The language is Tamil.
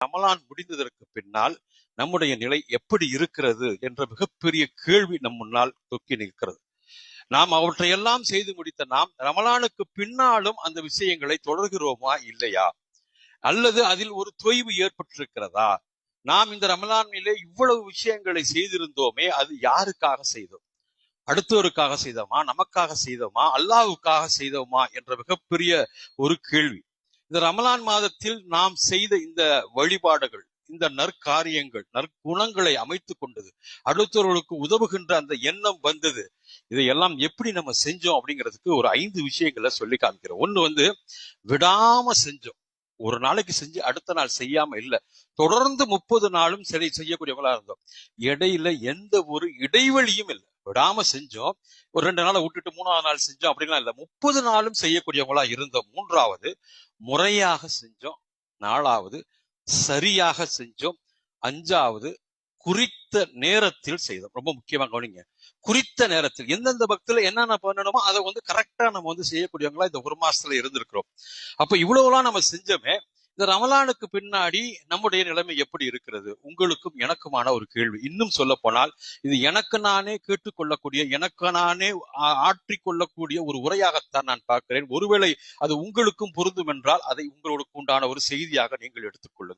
ரமலான் முடிந்ததற்கு பின்னால் நம்முடைய நிலை எப்படி இருக்கிறது என்ற மிகப்பெரிய கேள்வி நம் முன்னால் தொக்கி நிற்கிறது. நாம் அவற்றையெல்லாம் செய்து முடித்த நாம் ரமலானுக்கு பின்னாலும் அந்த விஷயங்களை தொடர்கிறோமா இல்லையா, அல்லது அதில் ஒரு தொய்வு ஏற்பட்டிருக்கிறதா? நாம் இந்த ரமலானிலே இவ்வளவு விஷயங்களை செய்திருந்தோமே, அது யாருக்காக செய்தோம்? அடுத்தவருக்காக செய்தோமா, நமக்காக செய்தோமா, அல்லாஹ்வுக்காக செய்தோமா என்ற மிகப்பெரிய ஒரு கேள்வி. இந்த ரமலான் மாதத்தில் நாம் செய்த இந்த வழிபாடுகள், இந்த நற்காரியங்கள், நற்குணங்களை அமைத்துக் கொண்டது, அடுத்தவர்களுக்கு உதவுகின்ற அந்த எண்ணம் வந்தது, இதையெல்லாம் எப்படி நம்ம செஞ்சோம் அப்படிங்கிறதுக்கு ஒரு 5 விஷயங்களை சொல்லி காமிக்கிறோம். ஒண்ணு விடாம செஞ்சோம். ஒரு நாளைக்கு செஞ்சு அடுத்த நாள் செய்யாம இல்ல, தொடர்ந்து 30 நாளும் சரி செய்யக்கூடியவங்களா இருந்தோம். இடையில எந்த ஒரு இடைவெளியும் இல்லை, விடாம செஞ்சோம். ஒரு 2 நாளை விட்டுட்டு 3ஆவது நாள் செஞ்சோம் அப்படின்லாம் இல்ல, 30 நாளும் செய்யக்கூடியவங்களா இருந்தோம். 3வது முறையாக செஞ்சோம். 4வது சரியாக செஞ்சோம். 5வது குறித்த நேரத்தில் செய்தோம். ரொம்ப முக்கியமா கவனிங்க, குறித்த நேரத்தில் எந்தெந்த பக்தியில என்னென்ன பண்ணணுமோ அதை கரெக்டா நம்ம செய்யக்கூடியவங்களா இந்த ஒரு மாசத்துல இருந்திருக்கிறோம். அப்ப இவ்வளவுலாம் நம்ம செஞ்சோமே, இந்த ரமலானுக்கு பின்னாடி நம்முடைய நிலைமை எப்படி இருக்கிறது? உங்களுக்கும் எனக்குமான ஒரு கேள்வி. இன்னும் சொல்ல போனால் இது எனக்கு நானே கேட்டுக்கொள்ளக்கூடிய, எனக்கு நானே ஆற்றிக்கொள்ளக்கூடிய ஒரு உரையாகத்தான் நான் பார்க்கிறேன். ஒருவேளை அது உங்களுக்கும் பொருந்தும் என்றால் அதை உங்களுக்கு உண்டான ஒரு செய்தியாக நீங்கள் எடுத்துக்கொள்ளுங்கள்.